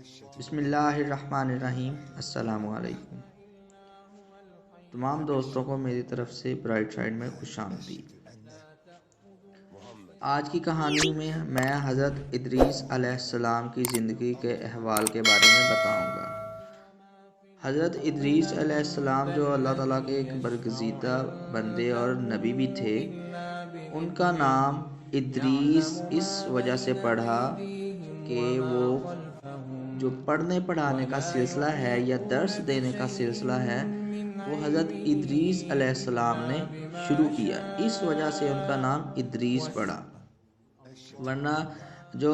بسم اللہ الرحمن الرحیم۔ السلام علیکم۔ تمام دوستوں کو میری طرف سے برائٹ سائڈ میں خوش آمدید۔ آج کی کہانی میں حضرت ادریس علیہ السلام کی زندگی کے احوال کے بارے میں بتاؤں گا۔ حضرت ادریس علیہ السلام جو اللہ تعالیٰ کے ایک برگزیدہ بندے اور نبی بھی تھے، ان کا نام ادریس اس وجہ سے پڑھا کہ وہ جو پڑھنے پڑھانے کا سلسلہ ہے یا درس دینے کا سلسلہ ہے وہ حضرت ادریس علیہ السلام نے شروع کیا، اس وجہ سے ان کا نام ادریس پڑا۔ ورنہ جو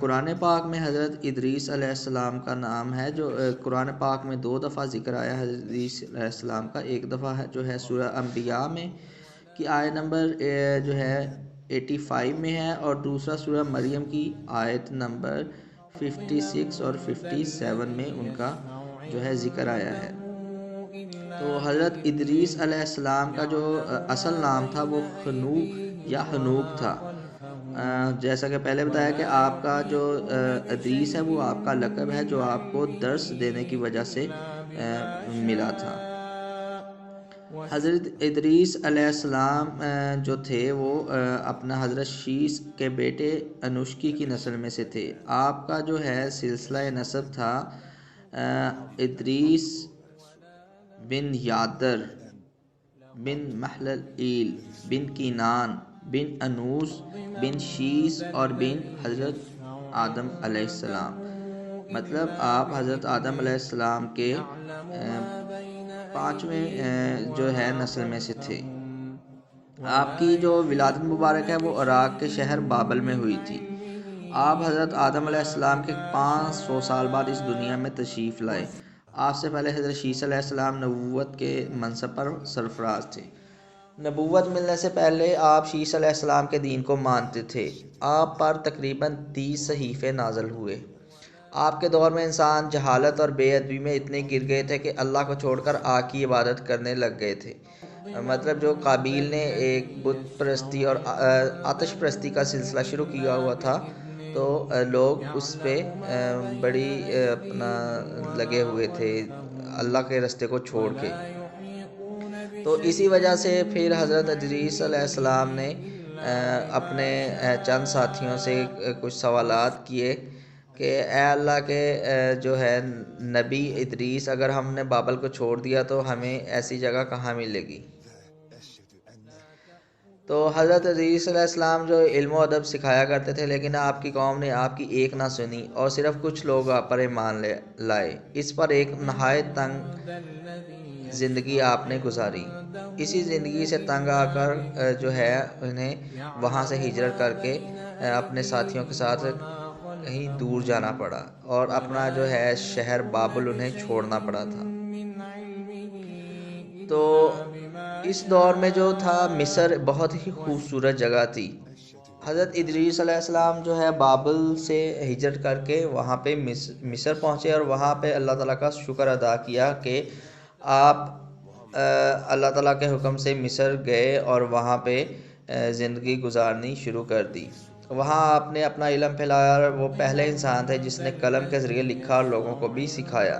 قرآن پاک میں حضرت ادریس علیہ السلام کا نام ہے، جو قرآن پاک میں 2 دفعہ ذکر آیا ہے حضرت ادریس علیہ السلام کا، ایک دفعہ ہے جو ہے سورہ انبیاء میں کی آیت نمبر جو ہے 85 میں ہے، اور دوسرا سورہ مریم کی آیت نمبر 56 اور 57 میں ان کا جو ہے ذکر آیا ہے۔ تو حضرت ادریس علیہ السلام کا جو اصل نام تھا وہ خنوق یا حنوق تھا۔ جیسا کہ پہلے بتایا کہ آپ کا جو ادریس ہے وہ آپ کا لقب ہے جو آپ کو درس دینے کی وجہ سے ملا تھا۔ حضرت ادریس علیہ السلام جو تھے وہ اپنا حضرت شیس کے بیٹے انوشکی کی نسل میں سے تھے۔ آپ کا جو ہے سلسلہ نسب تھا ادریس بن یادر بن محلل بن کینان بن انوس بن شیس اور بن حضرت آدم علیہ السلام، مطلب آپ حضرت آدم علیہ السلام کے 5ویں جو ہے نسل میں سے تھے۔ آپ کی جو ولادت مبارک ہے وہ عراق کے شہر بابل میں ہوئی تھی۔ آپ حضرت آدم علیہ السلام کے 500 سال بعد اس دنیا میں تشریف لائے۔ آپ سے پہلے حضرت شیس علیہ السلام نبوت کے منصب پر سرفراز تھے۔ نبوت ملنے سے پہلے آپ شیس علیہ السلام کے دین کو مانتے تھے۔ آپ پر تقریباً 30 صحیفے نازل ہوئے۔ آپ کے دور میں انسان جہالت اور بے ادبی میں اتنے گر گئے تھے کہ اللہ کو چھوڑ کر آگ کی عبادت کرنے لگ گئے تھے۔ مطلب جو قابیل نے ایک بت پرستی اور آتش پرستی کا سلسلہ شروع کیا ہوا تھا، تو لوگ اس پہ بڑی اپنا لگے ہوئے تھے اللہ کے راستے کو چھوڑ کے۔ تو اسی وجہ سے پھر حضرت ادریس علیہ السلام نے اپنے چند ساتھیوں سے کچھ سوالات کیے کہ اے اللہ کے جو ہے نبی ادریس، اگر ہم نے بابل کو چھوڑ دیا تو ہمیں ایسی جگہ کہاں ملے گی؟ تو حضرت ادریس علیہ السلام جو علم و ادب سکھایا کرتے تھے، لیکن آپ کی قوم نے آپ کی ایک نہ سنی اور صرف کچھ لوگ آپ پر ایمان لائے۔ اس پر ایک نہایت تنگ زندگی آپ نے گزاری۔ اسی زندگی سے تنگ آ کر جو ہے انہیں وہاں سے ہجرت کر کے اپنے ساتھیوں کے ساتھ کہیں دور جانا پڑا اور اپنا جو ہے شہر بابل انہیں چھوڑنا پڑا تھا۔ تو اس دور میں جو تھا مصر بہت ہی خوبصورت جگہ تھی۔ حضرت ادریس علیہ السلام جو ہے بابل سے ہجرت کر کے وہاں پہ مصر پہنچے اور وہاں پہ اللہ تعالیٰ کا شکر ادا کیا کہ آپ اللہ تعالیٰ کے حکم سے مصر گئے اور وہاں پہ زندگی گزارنی شروع کر دی۔ وہاں آپ نے اپنا علم پھیلایا اور وہ پہلے انسان تھے جس نے قلم کے ذریعے لکھا اور لوگوں کو بھی سکھایا۔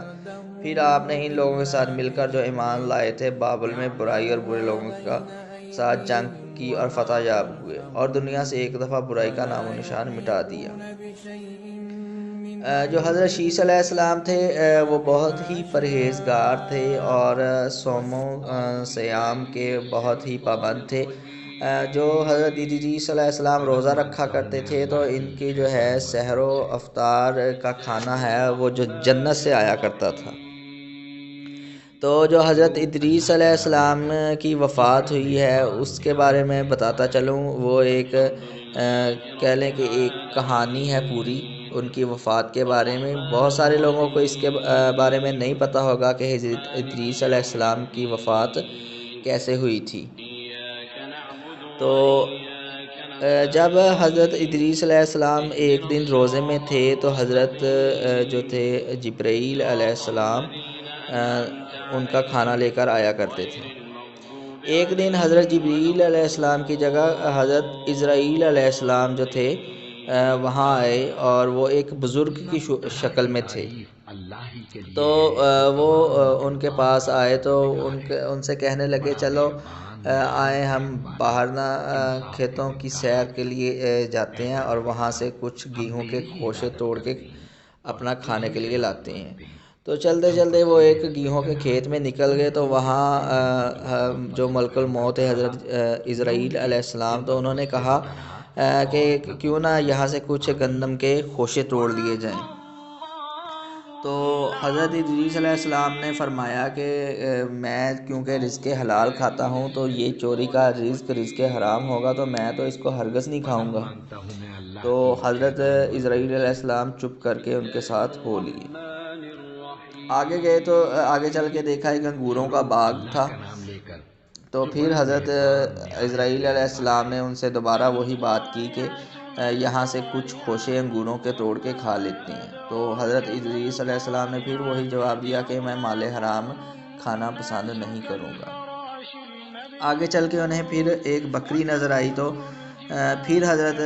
پھر آپ نے ان لوگوں کے ساتھ مل کر جو ایمان لائے تھے بابل میں برائی اور برے لوگوں کا ساتھ جنگ کی اور فتح یاب ہوئے اور دنیا سے ایک دفعہ برائی کا نام و نشان مٹا دیا۔ جو حضرت شیس علیہ السلام تھے وہ بہت ہی پرہیزگار تھے اور صوم و صیام کے بہت ہی پابند تھے۔ جو حضرت ادریس علیہ السلام روزہ رکھا کرتے تھے تو ان کی جو ہے سحر و افطار کا کھانا ہے وہ جو جنت سے آیا کرتا تھا۔ تو جو حضرت ادریس علیہ السلام کی وفات ہوئی ہے اس کے بارے میں بتاتا چلوں، وہ ایک کہہ لیں کہ ایک کہانی ہے پوری ان کی وفات کے بارے میں۔ بہت سارے لوگوں کو اس کے بارے میں نہیں پتہ ہوگا کہ حضرت ادریس علیہ السلام کی وفات کیسے ہوئی تھی۔ تو جب حضرت ادریس علیہ السلام ایک دن روزے میں تھے تو حضرت جو تھے جبرائیل علیہ السلام ان کا کھانا لے کر آیا کرتے تھے۔ ایک دن حضرت جبرائیل علیہ السلام کی جگہ حضرت اسرائیل علیہ السلام جو تھے وہاں آئے اور وہ ایک بزرگ کی شکل میں تھے۔ تو وہ ان کے پاس آئے تو ان سے کہنے لگے چلو آئیں ہم باہر نہ کھیتوں کی سیر کے لیے جاتے ہیں اور وہاں سے کچھ گیہوں کے خوشے توڑ کے اپنا کھانے کے لیے لاتے ہیں۔ تو چلتے چلتے وہ ایک گیہوں کے کھیت میں نکل گئے تو وہاں جو ملک الموت ہے حضرت اسرائیل علیہ السلام، تو انہوں نے کہا کہ کیوں نہ یہاں سے کچھ گندم کے خوشے توڑ لیے جائیں۔ تو حضرت ادریس علیہ السلام نے فرمایا کہ میں کیونکہ رزق حلال کھاتا ہوں تو یہ چوری کا رزق حرام ہوگا تو میں تو اس کو ہرگز نہیں کھاؤں گا۔ تو حضرت اسرائیل علیہ السلام چپ کر کے ان کے ساتھ ہو لیے۔ آگے گئے تو آگے چل کے دیکھا ایک انگوروں کا باغ تھا۔ تو پھر حضرت اسرائیل علیہ السلام نے ان سے دوبارہ وہی بات کی کہ یہاں سے کچھ خوشے انگوروں کے توڑ کے کھا لیتے ہیں۔ تو حضرت ادریس علیہ السلام نے پھر وہی جواب دیا کہ میں مال حرام کھانا پسند نہیں کروں گا۔ آگے چل کے انہیں پھر ایک بکری نظر آئی تو پھر حضرت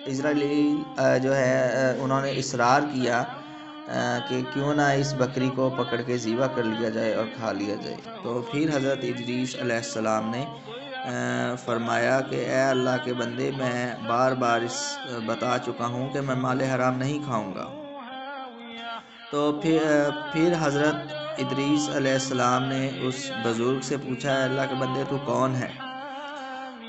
اسرائیل جو ہے انہوں نے اصرار کیا کہ کیوں نہ اس بکری کو پکڑ کے ذبح کر لیا جائے اور کھا لیا جائے۔ تو پھر حضرت ادریس علیہ السلام نے فرمایا کہ اے اللہ کے بندے، میں بار بار بتا چکا ہوں کہ میں مال حرام نہیں کھاؤں گا۔ تو پھر حضرت ادریس علیہ السلام نے اس بزرگ سے پوچھا اے اللہ کے بندے تو کون ہے؟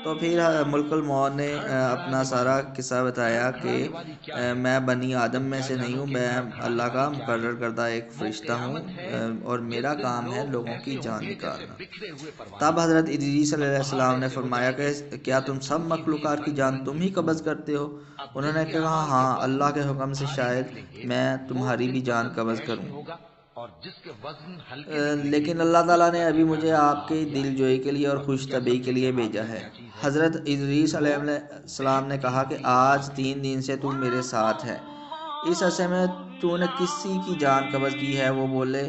تو پھر ملک الموت نے اپنا سارا قصہ بتایا کہ میں بنی آدم میں سے نہیں ہوں، میں اللہ کا مقرر کردہ ایک فرشتہ ہوں اور میرا کام ہے لوگوں کی جان نکالنا۔ تب حضرت ادریس علیہ السلام نے فرمایا کہ کیا تم سب مخلوقات کی جان تم ہی قبض کرتے ہو؟ انہوں نے کہا ہاں، اللہ کے حکم سے شاید میں تمہاری بھی جان قبض کروں، لیکن اللہ تعالیٰ نے ابھی مجھے آپ کی دل جوئی کے لیے اور خوش طبعی کے لیے بھیجا ہے۔ حضرت ادریس علیہ السلام نے کہا کہ آج 3 دن سے تو میرے ساتھ ہے، اس عرصے میں تو نے کسی کی جان قبض کی ہے؟ وہ بولے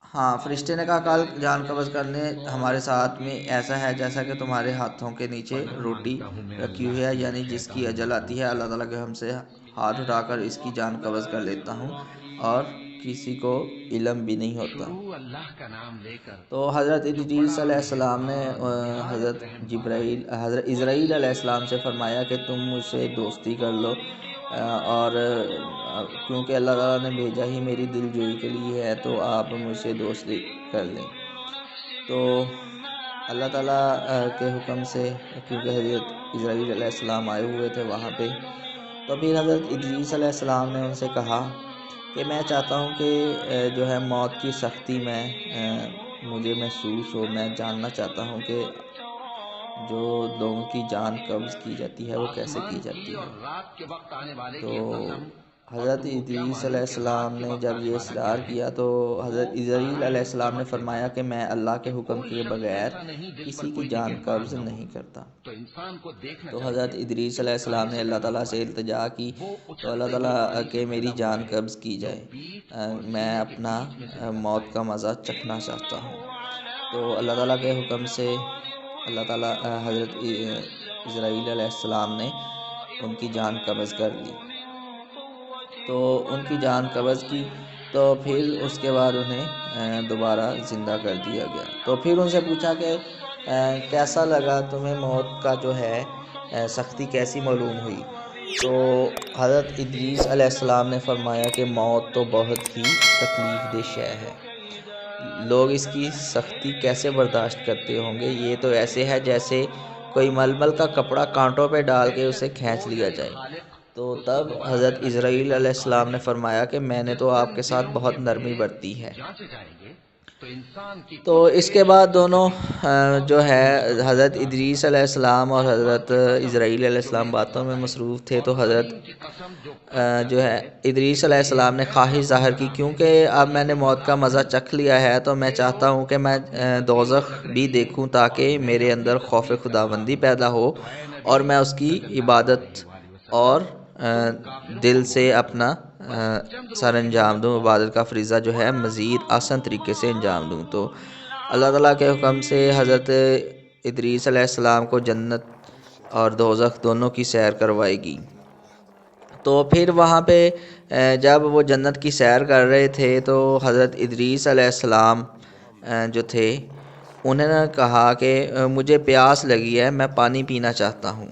ہاں۔ فرشتے نے کہا کل جان قبض کرنے ہمارے ساتھ میں ایسا ہے جیسا کہ تمہارے ہاتھوں کے نیچے روٹی رکھی ہوئی ہے، یعنی جس کی اجل آتی ہے اللہ تعالیٰ کے ہم سے ہاتھ اٹھا کر اس کی جان قبض کر لیتا ہوں اور کسی کو علم بھی نہیں ہوتا۔ تو حضرت ادریس علیہ السلام نے حضرت اسرائیل علیہ السلام سے فرمایا کہ تم مجھ سے دوستی کر لو، اور کیونکہ اللہ تعالیٰ نے بھیجا ہی میری دل جوئی کے لیے ہے تو آپ مجھ سے دوستی کر لیں۔ تو اللہ تعالیٰ کے حکم سے کیونکہ حضرت اسرائیل علیہ السلام آئے ہوئے تھے وہاں پہ، تو پھر حضرت ادریس علیہ السلام نے ان سے کہا کہ میں چاہتا ہوں کہ جو ہے موت کی سختی میں مجھے محسوس ہو، میں جاننا چاہتا ہوں کہ جو لوگوں کی جان قبض کی جاتی ہے وہ کیسے کی جاتی ہے۔ تو حضرت ادریس علیہ السلام نے جب یہ اصرار کیا تو حضرت اسرائیل علیہ السلام نے فرمایا کہ میں اللہ کے حکم کے بغیر کسی کی جان قبض نہیں کرتا۔ تو حضرت ادریس علیہ السلام نے اللہ تعالیٰ سے التجا کی تو اللہ تعالیٰ کہ میری جان قبض کی جائے، میں اپنا موت کا مزہ چکھنا چاہتا ہوں۔ تو اللہ تعالیٰ کے حکم سے اللہ تعالیٰ حضرت اسرائیل علیہ السلام نے ان کی جان قبض کر لی۔ تو ان کی جان قبض کی تو پھر اس کے بعد انہیں دوبارہ زندہ کر دیا گیا۔ تو پھر ان سے پوچھا کہ کیسا لگا تمہیں، موت کا جو ہے سختی کیسی معلوم ہوئی؟ تو حضرت ادریس علیہ السلام نے فرمایا کہ موت تو بہت ہی تکلیف دہ شے ہے، لوگ اس کی سختی کیسے برداشت کرتے ہوں گے؟ یہ تو ایسے ہے جیسے کوئی ململ کا کپڑا کانٹوں پہ ڈال کے اسے کھینچ لیا جائے۔ تو تب حضرت اسرائیل علیہ السلام نے فرمایا کہ میں نے تو آپ کے ساتھ بہت نرمی برتی ہے۔ تو اس کے بعد دونوں جو ہے حضرت ادریس علیہ السلام اور حضرت اسرائیل علیہ السلام باتوں میں مصروف تھے۔ تو حضرت جو ہے ادریس علیہ السلام نے خواہش ظاہر کی کیونکہ اب میں نے موت کا مزہ چکھ لیا ہے تو میں چاہتا ہوں کہ میں دوزخ بھی دیکھوں تاکہ میرے اندر خوف خداوندی پیدا ہو اور میں اس کی عبادت اور دل سے اپنا سر انجام دوں، عبادت کا فریضہ جو ہے مزید آسان طریقے سے انجام دوں۔ تو اللہ تعالیٰ کے حکم سے حضرت ادریس علیہ السلام کو جنت اور دوزخ دونوں کی سیر کروائے گی۔ تو پھر وہاں پہ جب وہ جنت کی سیر کر رہے تھے تو حضرت ادریس علیہ السلام جو تھے انہوں نے کہا کہ مجھے پیاس لگی ہے، میں پانی پینا چاہتا ہوں۔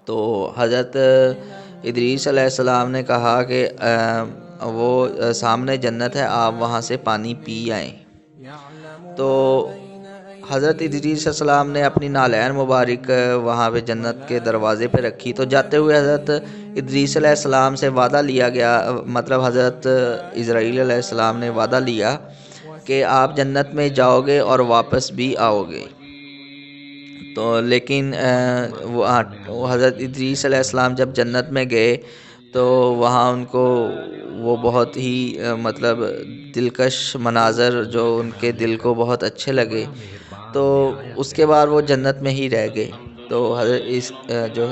تو حضرت ادریس علیہ السلام نے کہا کہ وہ سامنے جنت ہے، آپ وہاں سے پانی پی آئیں۔ تو حضرت ادریس علیہ السلام نے اپنی نالین مبارک وہاں پہ جنت کے دروازے پہ رکھی، تو جاتے ہوئے حضرت ادریس علیہ السلام سے وعدہ لیا گیا، مطلب حضرت اسرائیل علیہ السلام نے وعدہ لیا کہ آپ جنت میں جاؤ گے اور واپس بھی آؤ گے۔ تو لیکن وہ حضرت ادریس علیہ السلام جب جنت میں گئے تو وہاں ان کو وہ بہت ہی مطلب دلکش مناظر جو ان کے دل کو بہت اچھے لگے، تو اس کے بعد وہ جنت میں ہی رہ گئے۔ تو حضرت جو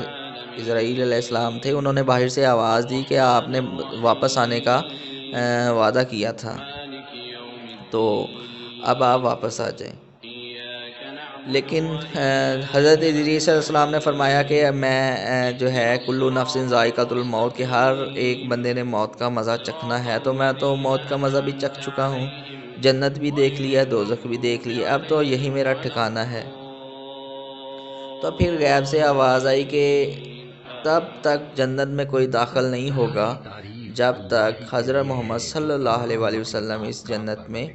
اسرائیل علیہ السلام تھے انہوں نے باہر سے آواز دی کہ آپ نے واپس آنے کا وعدہ کیا تھا، تو اب آپ واپس آ جائیں۔ لیکن حضرت ادریس علیہ السلام نے فرمایا کہ میں جو ہے کلو نفس ذائقۃ الموت، کہ ہر ایک بندے نے موت کا مزہ چکھنا ہے، تو میں تو موت کا مزہ بھی چکھ چکا ہوں، جنت بھی دیکھ لیا، دوزخ بھی دیکھ لیا، اب تو یہی میرا ٹھکانہ ہے۔ تو پھر غیب سے آواز آئی کہ تب تک جنت میں کوئی داخل نہیں ہوگا جب تک حضرت محمد صلی اللہ علیہ وآلہ وسلم اس جنت میں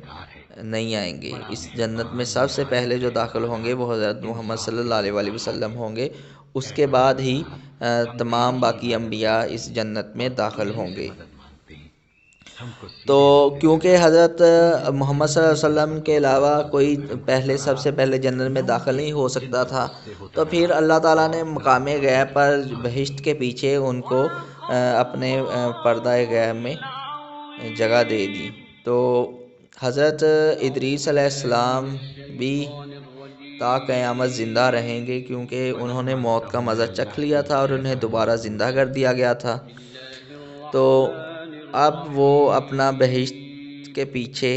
نہیں آئیں گے۔ اس جنت میں سب سے پہلے جو داخل ہوں گے وہ حضرت محمد صلی اللہ علیہ وآلہ وسلم ہوں گے، اس کے بعد ہی تمام باقی انبیاء اس جنت میں داخل ہوں گے۔ تو کیونکہ حضرت محمد صلی اللہ علیہ وسلم کے علاوہ کوئی سب سے پہلے جنت میں داخل نہیں ہو سکتا تھا، تو پھر اللہ تعالیٰ نے مقام غیب پر بہشت کے پیچھے ان کو اپنے پردہ غیب میں جگہ دے دی۔ تو حضرت ادریس علیہ السلام بھی تا قیامت زندہ رہیں گے، کیونکہ انہوں نے موت کا مزہ چکھ لیا تھا اور انہیں دوبارہ زندہ کر دیا گیا تھا۔ تو اب وہ اپنا بہشت کے پیچھے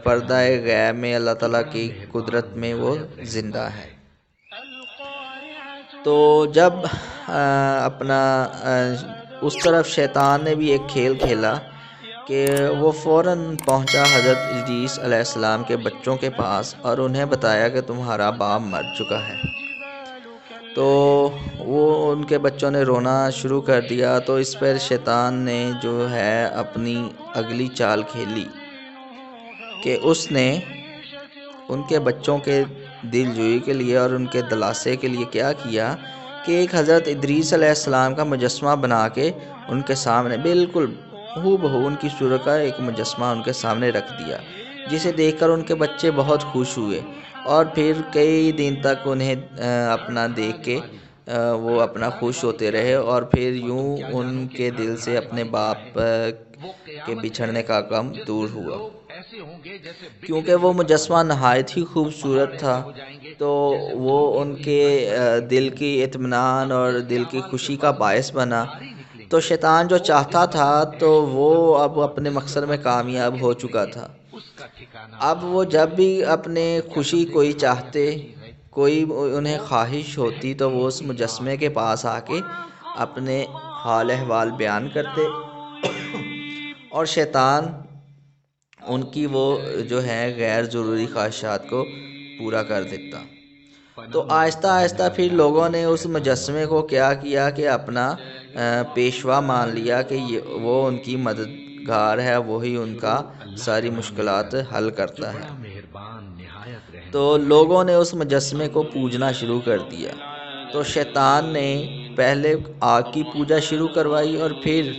پردہ غیب میں اللہ تعالیٰ کی قدرت میں وہ زندہ ہے۔ تو جب اپنا اس طرف شیطان نے بھی ایک کھیل کھیلا کہ وہ فوراً پہنچا حضرت ادریس علیہ السلام کے بچوں کے پاس اور انہیں بتایا کہ تمہارا باپ مر چکا ہے۔ تو وہ ان کے بچوں نے رونا شروع کر دیا، تو اس پر شیطان نے جو ہے اپنی اگلی چال کھیلی کہ اس نے ان کے بچوں کے دل جوئی کے لیے اور ان کے دلاسے کے لیے کیا کیا کہ ایک حضرت ادریس علیہ السلام کا مجسمہ بنا کے ان کے سامنے بالکل ہو بہو ان کی صورت کا ایک مجسمہ ان کے سامنے رکھ دیا، جسے دیکھ کر ان کے بچے بہت خوش ہوئے اور پھر کئی دن تک انہیں اپنا دیکھ کے وہ اپنا خوش ہوتے رہے، اور پھر یوں ان کے دل سے اپنے باپ کے بچھڑنے کا غم دور ہوا۔ کیونکہ وہ مجسمہ نہایت ہی خوبصورت تھا تو وہ ان کے دل کی اطمینان اور دل کی خوشی کا باعث بنا۔ تو شیطان جو چاہتا تھا تو وہ اب اپنے مقصد میں کامیاب ہو چکا تھا۔ اب وہ جب بھی اپنے خوشی کوئی چاہتے، کوئی انہیں خواہش ہوتی، تو وہ اس مجسمے کے پاس آ کے اپنے حال احوال بیان کرتے اور شیطان ان کی وہ جو ہے غیر ضروری خواہشات کو پورا کر دیتا۔ تو آہستہ آہستہ پھر لوگوں نے اس مجسمے کو کیا کیا کہ اپنا پیشوا مان لیا کہ وہ ان کی مددگار ہے، وہی ان کا ساری مشکلات حل کرتا ہے۔ تو لوگوں نے اس مجسمے کو پوجنا شروع کر دیا۔ تو شیطان نے پہلے آگ کی پوجا شروع کروائی اور پھر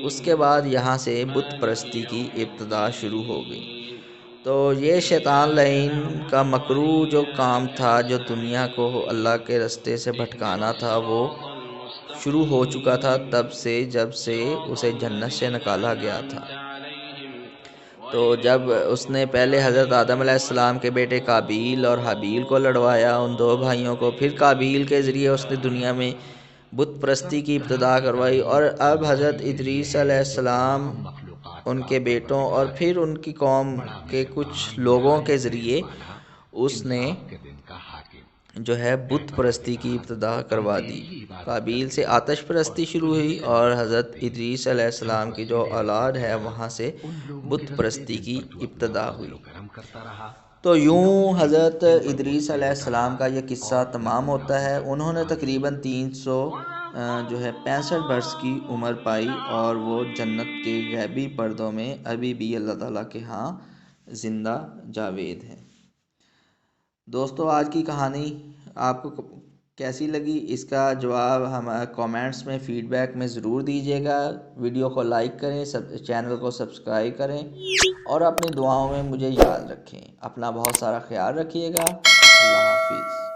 اس کے بعد یہاں سے بت پرستی کی ابتدا شروع ہو گئی۔ تو یہ شیطان لعین کا مکروہ جو کام تھا، جو دنیا کو اللہ کے راستے سے بھٹکانا تھا، وہ شروع ہو چکا تھا تب سے جب سے اسے جنت سے نکالا گیا تھا۔ تو جب اس نے پہلے حضرت آدم علیہ السلام کے بیٹے قابیل اور حابیل کو لڑوایا، ان دو بھائیوں کو، پھر قابیل کے ذریعے اس نے دنیا میں بت پرستی کی ابتدا کروائی، اور اب حضرت ادریس علیہ السلام ان کے بیٹوں اور پھر ان کی قوم کے کچھ لوگوں کے ذریعے اس نے جو ہے بت پرستی کی ابتدا کروا دی۔ قابیل سے آتش پرستی شروع ہوئی اور حضرت ادریس علیہ السلام کی جو اولاد ہے وہاں سے بت پرستی کی ابتدا ہوئی۔ تو یوں حضرت ادریس علیہ السلام کا یہ قصہ تمام ہوتا ہے۔ انہوں نے تقریباً 65 برس کی عمر پائی اور وہ جنت کے غیبی پردوں میں ابھی بھی اللہ تعالیٰ کے ہاں زندہ جاوید ہیں۔ دوستو، آج کی کہانی آپ کو کیسی لگی؟ اس کا جواب ہم کامنٹس میں فیڈ بیک میں ضرور دیجیے گا۔ ویڈیو کو لائک کریں، چینل کو سبسکرائب کریں اور اپنی دعاؤں میں مجھے یاد رکھیں۔ اپنا بہت سارا خیال رکھیے گا۔ اللہ حافظ۔